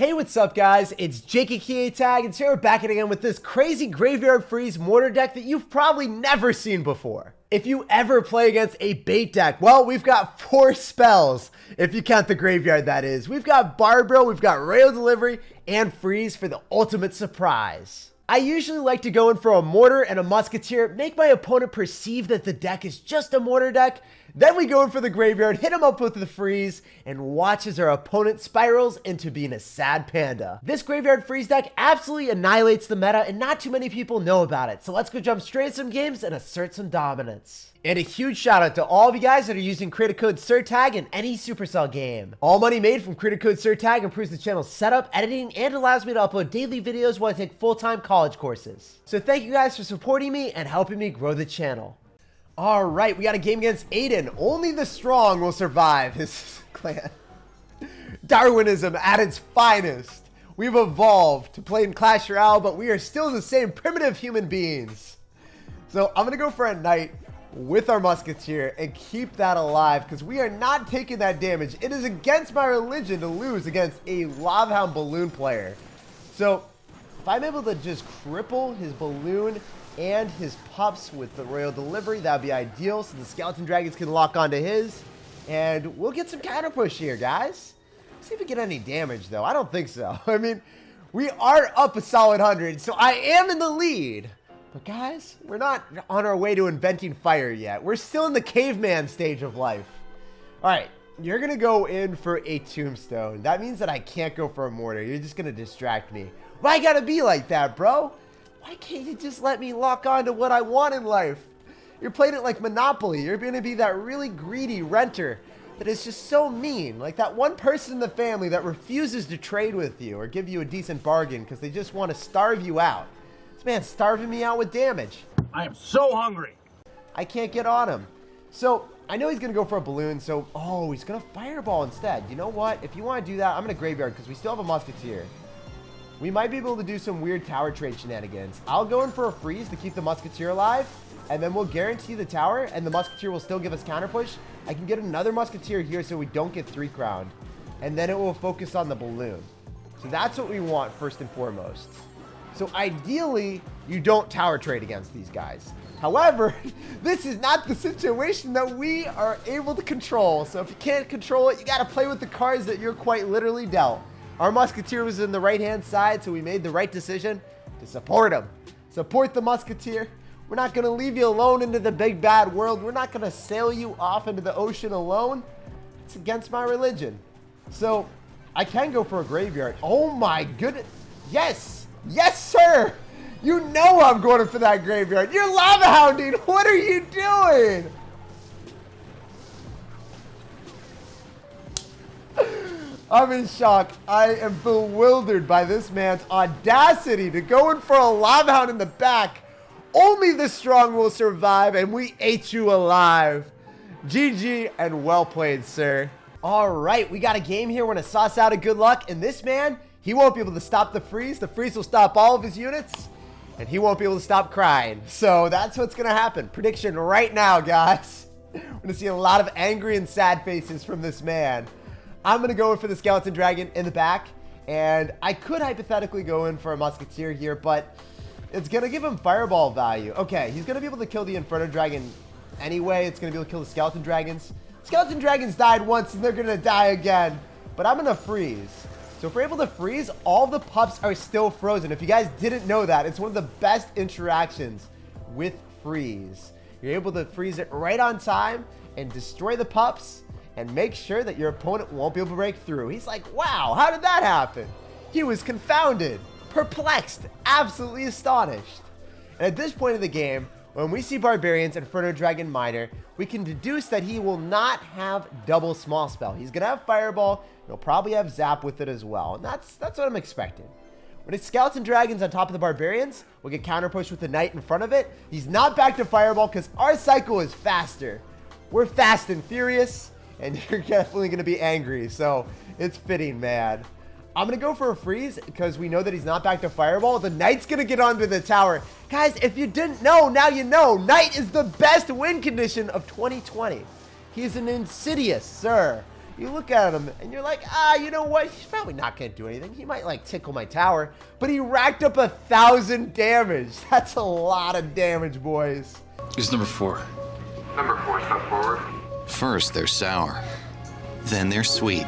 Hey, what's up guys? It's SirTagCR and we're back again with this crazy graveyard freeze mortar deck that you've probably never seen before. If you ever play against a bait deck, well, we've got 4 spells, if you count the graveyard that is. We've got Barbell, we've got Royale Delivery, and Freeze for the ultimate surprise. I usually like to go in for a mortar and a musketeer, make my opponent perceive that the deck is just a mortar deck. Then we go in for the graveyard, hit him up with the freeze, and watch as our opponent spirals into being a sad panda. This graveyard freeze deck absolutely annihilates the meta, and not too many people know about it. So let's go jump straight into some games and assert some dominance. And a huge shout out to all of you guys that are using creator code SirTag in any Supercell game. All money made from creator code SirTag improves the channel's setup, editing, and allows me to upload daily videos while I take full-time college courses. So thank you guys for supporting me and helping me grow the channel. All right, we got a game against Aiden. Only the strong will survive his clan. Darwinism at its finest. We've evolved to play in Clash Royale, but we are still the same primitive human beings. So I'm gonna go for a knight with our musketeer and keep that alive because we are not taking that damage. It is against my religion to lose against a Lava Hound balloon player. So if I'm able to just cripple his balloon and his pups with the Royale Delivery, that'd be ideal so the skeleton dragons can lock onto his, and we'll get some counter push here, guys. See if we get any damage though. I don't think so. I mean, we are up a solid 100, so I am in the lead. But guys, we're not on our way to inventing fire yet. We're still in the caveman stage of life. All right, you're gonna go in for a tombstone. That means that I can't go for a mortar. You're just gonna distract me. Why you gotta be like that, bro? Why can't you just let me lock on to what I want in life? You're playing it like Monopoly. You're gonna be that really greedy renter that is just so mean. Like that one person in the family that refuses to trade with you or give you a decent bargain because they just want to starve you out. This man's starving me out with damage. I am so hungry. I can't get on him. So I know he's gonna go for a balloon. So, oh, he's gonna fireball instead. You know what? If you want to do that, I'm gonna graveyard because we still have a musketeer. We might be able to do some weird tower trade shenanigans. I'll go in for a freeze to keep the musketeer alive, and then we'll guarantee the tower, and the musketeer will still give us counter push. I can get another musketeer here so we don't get 3 crowned, and then it will focus on the balloon. So that's what we want first and foremost. So ideally, you don't tower trade against these guys. However, this is not the situation that we are able to control. So if you can't control it, you got to play with the cards that you're quite literally dealt. Our musketeer was in the right-hand side, so we made the right decision to support him. Support the musketeer. We're not going to leave you alone into the big bad world. We're not going to sail you off into the ocean alone. It's against my religion. So I can go for a graveyard. Oh my goodness. Yes. Yes, sir. You know I'm going for that graveyard. You're lava hounding. What are you doing? I'm in shock. I am bewildered by this man's audacity to go in for a lava hound in the back. Only the strong will survive, and we ate you alive. GG and well played, sir. All right, we got a game here. We're gonna sauce out a good luck, and this man, he won't be able to stop the freeze. The freeze will stop all of his units, and he won't be able to stop crying. So that's what's gonna happen. Prediction right now, guys. We're gonna see a lot of angry and sad faces from this man. I'm going to go in for the skeleton dragon in the back, and I could hypothetically go in for a musketeer here, but it's going to give him fireball value. Okay, he's going to be able to kill the inferno dragon anyway. It's going to be able to kill the skeleton dragons. Skeleton dragons died once, and they're going to die again, but I'm going to freeze. So if we're able to freeze, all the pups are still frozen. If you guys didn't know that, it's one of the best interactions with freeze. You're able to freeze it right on time and destroy the pups, and make sure that your opponent won't be able to break through. He's like, wow, how did that happen? He was confounded, perplexed, absolutely astonished. And at this point in the game, when we see Barbarians and Inferno Dragon Miner, we can deduce that he will not have double small spell. He's going to have Fireball. He'll probably have Zap with it as well. And that's what I'm expecting. When it's Skeleton Dragons on top of the Barbarians, we'll get counter push with the Knight in front of it. He's not back to Fireball because our cycle is faster. We're fast and furious. And you're definitely going to be angry. So it's fitting, man. I'm going to go for a freeze because we know that he's not back to Fireball. The Knight's going to get onto the tower. Guys, if you didn't know, now you know. Knight is the best win condition of 2020. He's an insidious, sir. You look at him and you're like, ah, you know what? He's probably not going to do anything. He might like tickle my tower, but he racked up 1,000 damage. That's a lot of damage, boys. Here's number 4. Number 4, step forward. First, they're sour. Then they're sweet.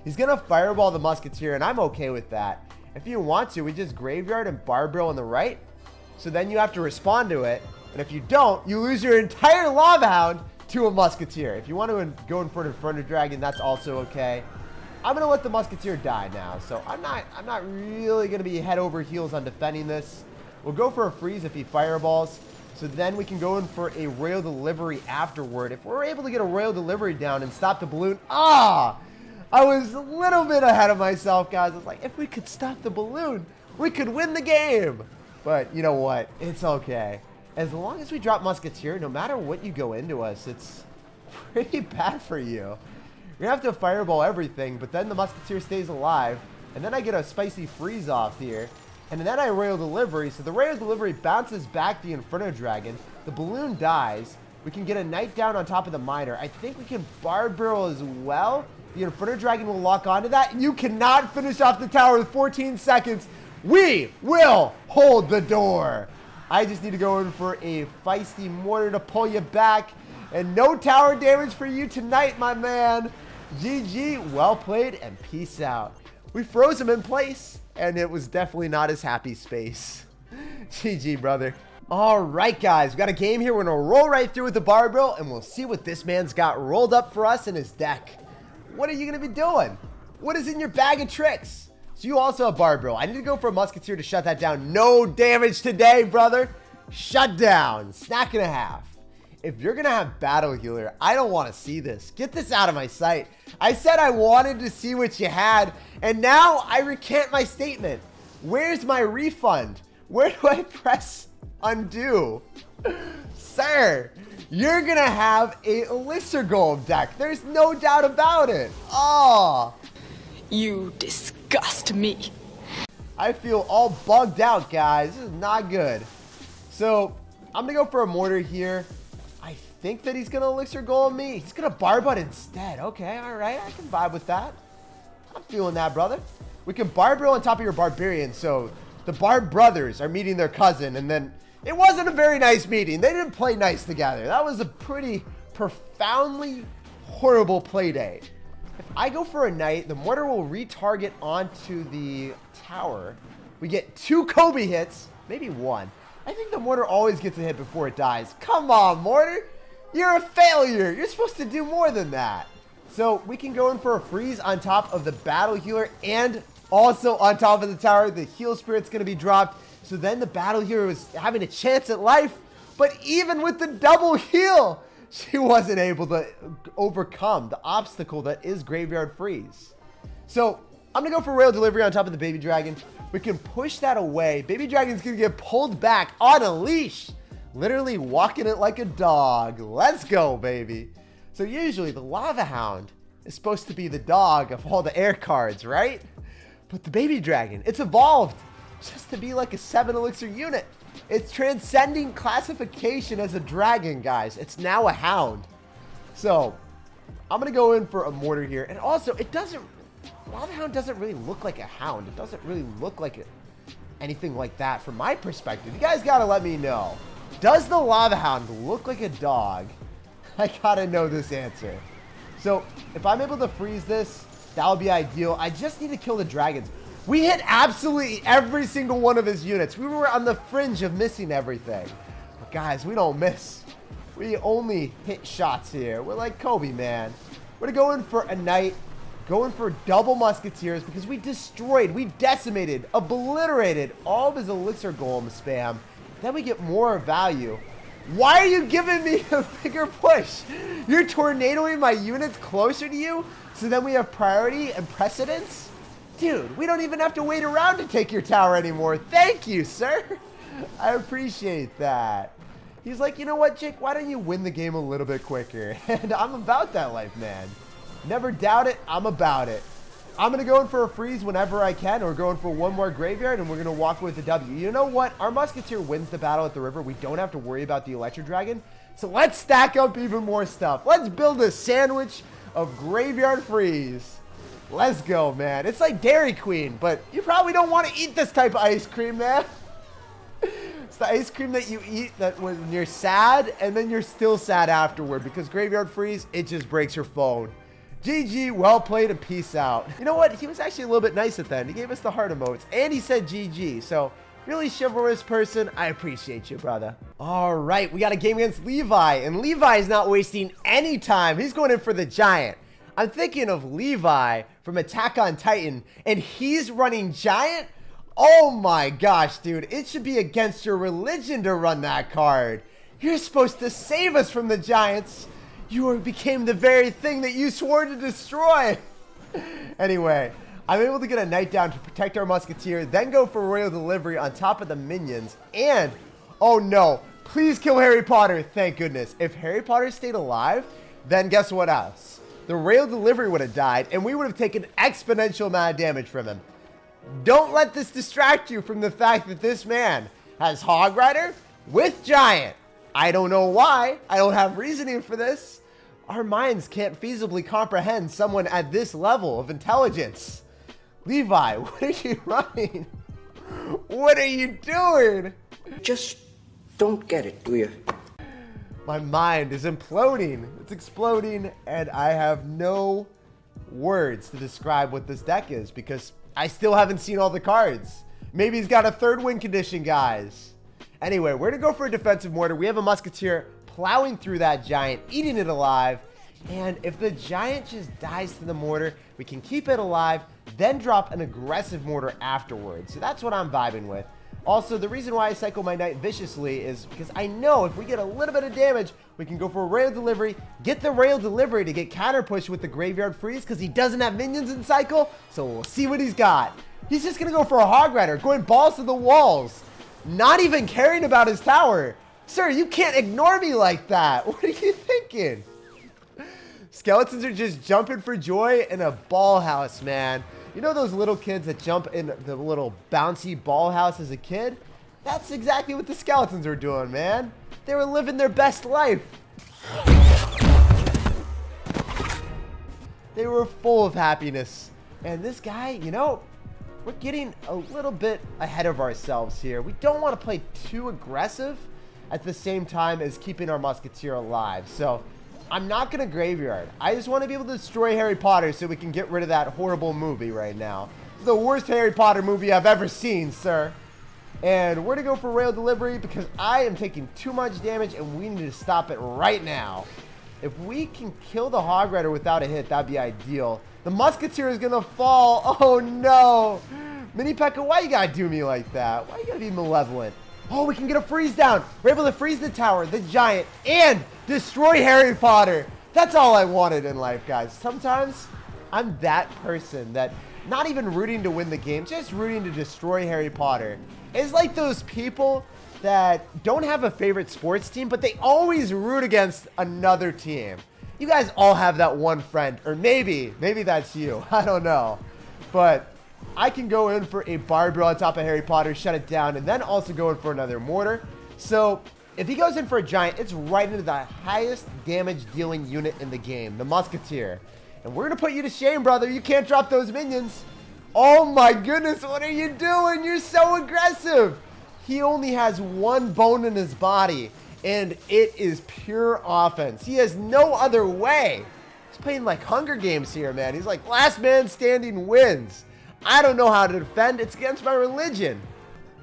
He's going to fireball the musketeer, and I'm okay with that. If you want to, we just graveyard and barbarial on the right. So then you have to respond to it. And if you don't, you lose your entire lava hound to a musketeer. If you want to go in for an Inferno Dragon, that's also okay. I'm going to let the musketeer die now. So I'm not really going to be head over heels on defending this. We'll go for a freeze if he fireballs. So then we can go in for a Royal Delivery afterward. If we're able to get a Royal Delivery down and stop the balloon. I was a little bit ahead of myself, guys. I was like, if we could stop the balloon, we could win the game. But you know what? It's okay. As long as we drop Musketeer, no matter what you go into us, it's pretty bad for you. You're going to have to fireball everything, but then the Musketeer stays alive. And then I get a spicy freeze off here. And then I Royal Delivery. So the Royal Delivery bounces back the Inferno Dragon. The balloon dies. We can get a Knight down on top of the Miner. I think we can Bard Barrel as well. The Inferno Dragon will lock onto that. You cannot finish off the tower with 14 seconds. We will hold the door. I just need to go in for a feisty mortar to pull you back. And no tower damage for you tonight, my man. GG, well played, and peace out. We froze him in place, and it was definitely not his happy space. GG, brother. All right, guys, we got a game here. We're going to roll right through with the barbell, and we'll see what this man's got rolled up for us in his deck. What are you going to be doing? What is in your bag of tricks? So you also have barbell. I need to go for a musketeer to shut that down. No damage today, brother. Shut down. Snack and a half. If you're going to have battle healer, I don't want to see this. Get this out of my sight. I said I wanted to see what you had, and now I recant my statement. Where's my refund? Where do I press undo? Sir, you're going to have a elixir golem deck. There's no doubt about it. Oh. You disgust me. I feel all bugged out, guys. This is not good. So I'm going to go for a mortar here. I think that he's going to elixir golem me. He's going to barbud instead. Okay, all right. I can vibe with that. I'm feeling that, brother. We can barbarial on top of your barbarian. So the Barb brothers are meeting their cousin. And then it wasn't a very nice meeting. They didn't play nice together. That was a pretty profoundly horrible play date. If I go for a knight, the mortar will retarget onto the tower. We get 2 Kobe hits, maybe 1. I think the mortar always gets a hit before it dies. Come on, mortar. You're a failure. You're supposed to do more than that. So we can go in for a freeze on top of the battle healer and also on top of the tower. The heal spirit's going to be dropped. So then the battle healer was having a chance at life. But even with the double heal, she wasn't able to overcome the obstacle that is graveyard freeze. So I'm going to go for Royal Delivery on top of the baby dragon. We can push that away. Baby dragon's going to get pulled back on a leash. Literally walking it like a dog. Let's go, baby. So usually the Lava Hound is supposed to be the dog of all the air cards, right? But the baby dragon, it's evolved just to be like a 7 elixir unit. It's transcending classification as a dragon, guys. It's now a hound. So I'm going to go in for a mortar here. And also, Lava Hound doesn't really look like a hound. It doesn't really look like anything like that from my perspective. You guys got to let me know. Does the Lava Hound look like a dog? I got to know this answer. So if I'm able to freeze this, that would be ideal. I just need to kill the dragons. We hit absolutely every single one of his units. We were on the fringe of missing everything. But guys, we don't miss. We only hit shots here. We're like Kobe, man. We're going for a knight. Going for double musketeers because we destroyed, we decimated, obliterated all of his elixir golem spam. Then we get more value. Why are you giving me a bigger push? You're tornadoing my units closer to you so then we have priority and precedence? Dude, we don't even have to wait around to take your tower anymore. Thank you, sir. I appreciate that. He's like, you know what, Jake? Why don't you win the game a little bit quicker? And I'm about that life, man. Never doubt it. I'm about it. I'm going to go in for a freeze whenever I can. We're going for one more graveyard, and we're going to walk with the W. You know what? Our musketeer wins the battle at the river. We don't have to worry about the electro dragon. So let's stack up even more stuff. Let's build a sandwich of Graveyard Freeze. Let's go, man. It's like Dairy Queen, but you probably don't want to eat this type of ice cream, man. It's the ice cream that you eat that when you're sad and then you're still sad afterward, because Graveyard Freeze, it just breaks your phone. GG, well played, and peace out. You know what? He was actually a little bit nice at the end. He gave us the heart emotes, and he said GG. So, really chivalrous person. I appreciate you, brother. All right, we got a game against Levi, and Levi is not wasting any time. He's going in for the giant. I'm thinking of Levi from Attack on Titan, and he's running giant? Oh my gosh, dude. It should be against your religion to run that card. You're supposed to save us from the giants. You became the very thing that you swore to destroy. Anyway, I'm able to get a knight down to protect our musketeer, then go for royal delivery on top of the minions, and, oh no, please kill Harry Potter, thank goodness. If Harry Potter stayed alive, then guess what else? The royal delivery would have died, and we would have taken exponential amount of damage from him. Don't let this distract you from the fact that this man has Hog Rider with Giant. I don't know why. I don't have reasoning for this. Our minds can't feasibly comprehend someone at this level of intelligence. Levi, what are you running? What are you doing? Just don't get it, do you? My mind is imploding. It's exploding, and I have no words to describe what this deck is because I still haven't seen all the cards. Maybe he's got a third win condition, guys. Anyway, we're going to go for a defensive mortar. We have a musketeer plowing through that giant, eating it alive. And if the giant just dies to the mortar, we can keep it alive, then drop an aggressive mortar afterwards. So that's what I'm vibing with. Also, the reason why I cycle my knight viciously is because I know if we get a little bit of damage, we can go for a rail delivery, get the rail delivery to get counter pushed with the Graveyard Freeze because he doesn't have minions in cycle. So we'll see what he's got. He's just going to go for a Hog Rider, going balls to the walls, not even caring about his tower. Sir, you can't ignore me like that. What are you thinking? Skeletons are just jumping for joy in a ball house, man. You know those little kids that jump in the little bouncy ball house as a kid? That's exactly what the skeletons were doing, man. They were living their best life. They were full of happiness. And this guy, you know, we're getting a little bit ahead of ourselves here. We don't want to play too aggressive at the same time as keeping our musketeer alive. So I'm not going to graveyard. I just want to be able to destroy Harry Potter so we can get rid of that horrible movie right now. It's the worst Harry Potter movie I've ever seen, sir. And we're going to go for rail delivery because I am taking too much damage and we need to stop it right now. If we can kill the Hog Rider without a hit, that'd be ideal. The musketeer is going to fall. Oh, no. Mini Pekka, why you got to do me like that? Why you got to be malevolent? Oh, we can get a freeze down. We're able to freeze the tower, the giant, and destroy Harry Potter. That's all I wanted in life, guys. Sometimes I'm that person that not even rooting to win the game, just rooting to destroy Harry Potter. It's like those people that don't have a favorite sports team, but they always root against another team. You guys all have that one friend, or maybe that's you. I don't know. But I can go in for a barbell on top of Harry Potter, shut it down, and then also go in for another mortar. So if he goes in for a giant, it's right into the highest damage dealing unit in the game, the musketeer. And we're going to put you to shame, brother. You can't drop those minions. Oh my goodness, what are you doing? You're so aggressive. He only has one bone in his body, and it is pure offense. He has no other way. He's playing like Hunger Games here, man. He's like, last man standing wins. I don't know how to defend. It's against my religion.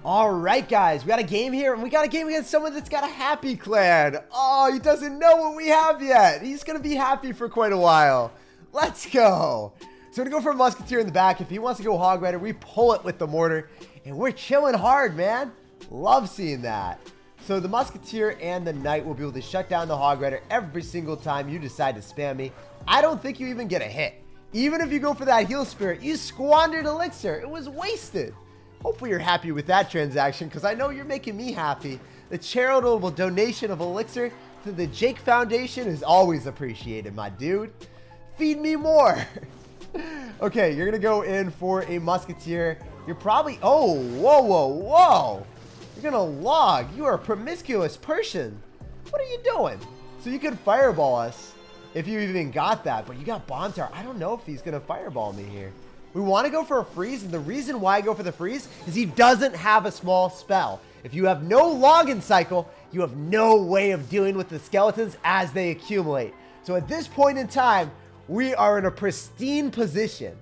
All right, guys. We got a game here, and we got a game against someone that's got a happy clan. Oh, he doesn't know what we have yet. He's going to be happy for quite a while. Let's go. So we're going to go for a musketeer in the back. If he wants to go Hog Rider, we pull it with the mortar, and we're chilling hard, man. Love seeing that. So the musketeer and the knight will be able to shut down the Hog Rider every single time you decide to spam me. I don't think you even get a hit. Even if you go for that heal spirit, you squandered elixir. It was wasted. Hopefully you're happy with that transaction because I know you're making me happy. The charitable donation of elixir to the Jake Foundation is always appreciated, my dude. Feed me more. Okay, you're going to go in for a musketeer. You're probably... Oh, whoa, whoa, whoa. You're going to log. You are a promiscuous person. What are you doing? So you can fireball us. if you even got that. But you got bomb tower. I don't know if he's going to fireball me here. We want to go for a freeze, and the reason why I go for the freeze is he doesn't have a small spell. If you have no login cycle, you have no way of dealing with the skeletons as they accumulate. So at this point in time, we are in a pristine position.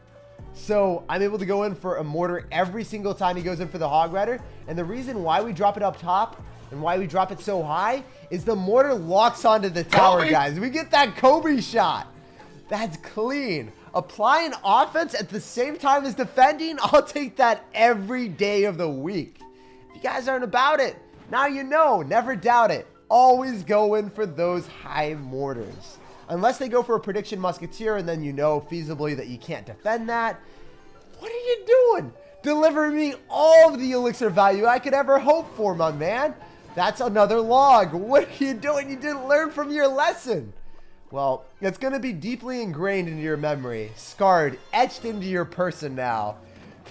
So I'm able to go in for a mortar every single time he goes in for the hog rider. And the reason why we drop it up top and why we drop it so high is the mortar locks onto the tower, guys. We get that Kobe shot. That's clean. Applying offense at the same time as defending, I'll take that every day of the week. If you guys aren't about it, now you know. Never doubt it. Always go in for those high mortars. Unless they go for a prediction musketeer, and then you know feasibly that you can't defend that. What are you doing? Delivering me all of the elixir value I could ever hope for, my man. That's another log. What are you doing? You didn't learn from your lesson. Well, it's going to be deeply ingrained into your memory, scarred, etched into your person now,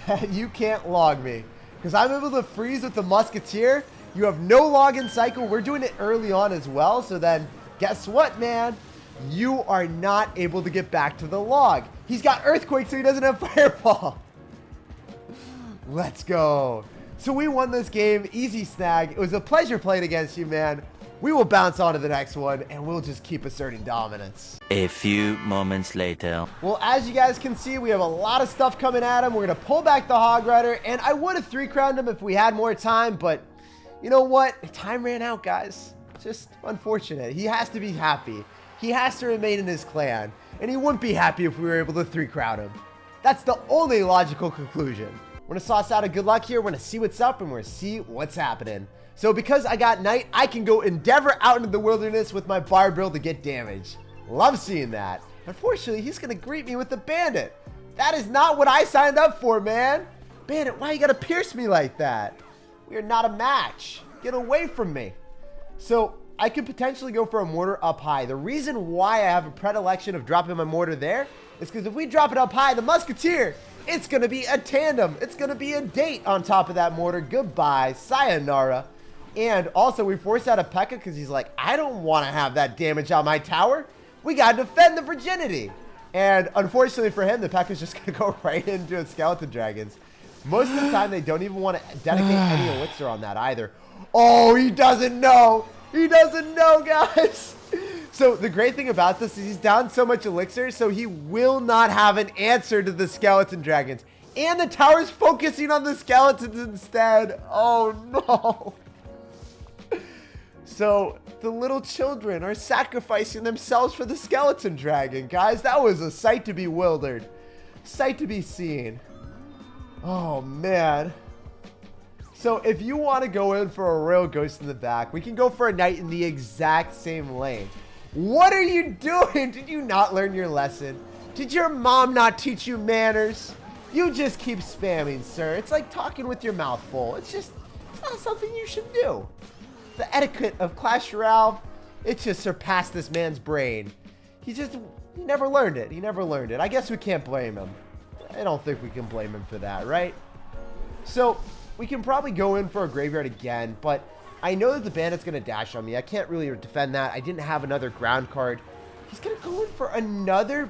that you can't log me. Because I'm able to freeze with the musketeer. You have no login cycle. We're doing it early on as well. So then, guess what, man? You are not able to get back to the log. He's got earthquake, so he doesn't have fireball. Let's go. So we won this game. Easy snag. It was a pleasure playing against you, man. We will bounce on to the next one, and we'll just keep asserting dominance. A few moments later. Well, as you guys can see, we have a lot of stuff coming at him. We're going to pull back the hog rider, and I would have 3-crowned him if we had more time, but you know what? Time ran out, guys. Just unfortunate. He has to be happy. He has to remain in his clan, and he wouldn't be happy if we were able to 3-crown him. That's the only logical conclusion. We're going to sauce out a good luck here. We're going to see what's up, and we're going to see what's happening. So because I got Knight, I can go Endeavor out into the wilderness with my Bard build to get damage. Love seeing that. Unfortunately, he's going to greet me with the Bandit. That is not what I signed up for, man. Bandit, why you got to pierce me like that? We are not a match. Get away from me. So I could potentially go for a mortar up high. The reason why I have a predilection of dropping my mortar there is because if we drop it up high, the musketeer, it's going to be a tandem. It's going to be a date on top of that mortar. Goodbye. Sayonara. And also, we forced out a P.E.K.K.A because he's like, I don't want to have that damage on my tower. We got to defend the virginity. And unfortunately for him, the P.E.K.K.A is just going to go right into a skeleton dragons. Most of the time, they don't even want to dedicate any elixir on that either. Oh, he doesn't know. He doesn't know, guys. So the great thing about this is he's down so much elixir, so he will not have an answer to the skeleton dragons. And the tower's focusing on the skeletons instead. Oh, no. So the little children are sacrificing themselves for the skeleton dragon, guys. That was a sight to be bewildered. Sight to be seen. Oh, man. So if you want to go in for a Royal Ghost in the back, we can go for a Knight in the exact same lane. What are you doing? Did you not learn your lesson? Did your mom not teach you manners? You just keep spamming, sir. It's like talking with your mouth full. It's not something you should do. The etiquette of Clash Royale, it just surpassed this man's brain. He never learned it. He never learned it. I guess we can't blame him. I don't think we can blame him for that, right? So we can probably go in for a graveyard again, but I know that the bandit's going to dash on me. I can't really defend that. I didn't have another ground card. He's going to go in for another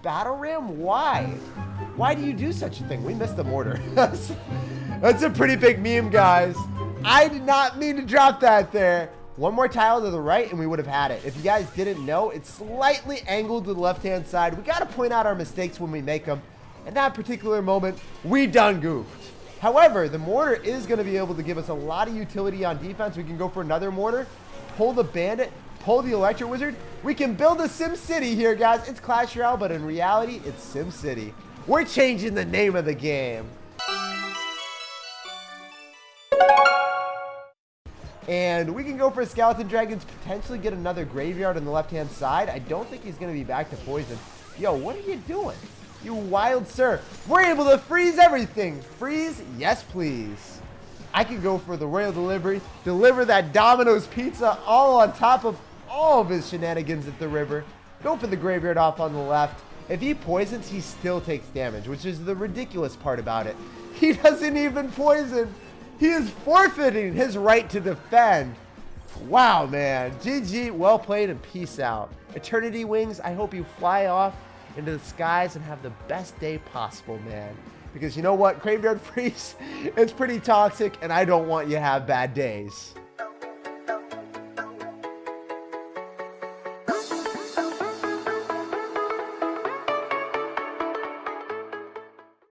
battle ram? Why? Why do you do such a thing? We missed the mortar. That's a pretty big meme, guys. I did not mean to drop that there. One more tile to the right and we would have had it. If you guys didn't know, it's slightly angled to the left-hand side. We got to point out our mistakes when we make them. In that particular moment, we done goofed. However, the mortar is going to be able to give us a lot of utility on defense. We can go for another mortar, pull the bandit, pull the electro wizard. We can build a Sim City here, guys. It's Clash Royale, but in reality, it's Sim City. We're changing the name of the game. And we can go for Skeleton Dragons, potentially get another graveyard on the left-hand side. I don't think he's going to be back to poison. Yo, what are you doing? You wild sir. We're able to freeze everything. Freeze? Yes, please. I can go for the Royal Delivery, deliver that Domino's pizza all on top of all of his shenanigans at the river. Go for the graveyard off on the left. If he poisons, he still takes damage, which is the ridiculous part about it. He doesn't even poison. He is forfeiting his right to defend. Wow, man. GG, well played, and peace out. Eternity Wings, I hope you fly off into the skies and have the best day possible, man. Because you know what? Graveyard Freeze, it's pretty toxic, and I don't want you to have bad days.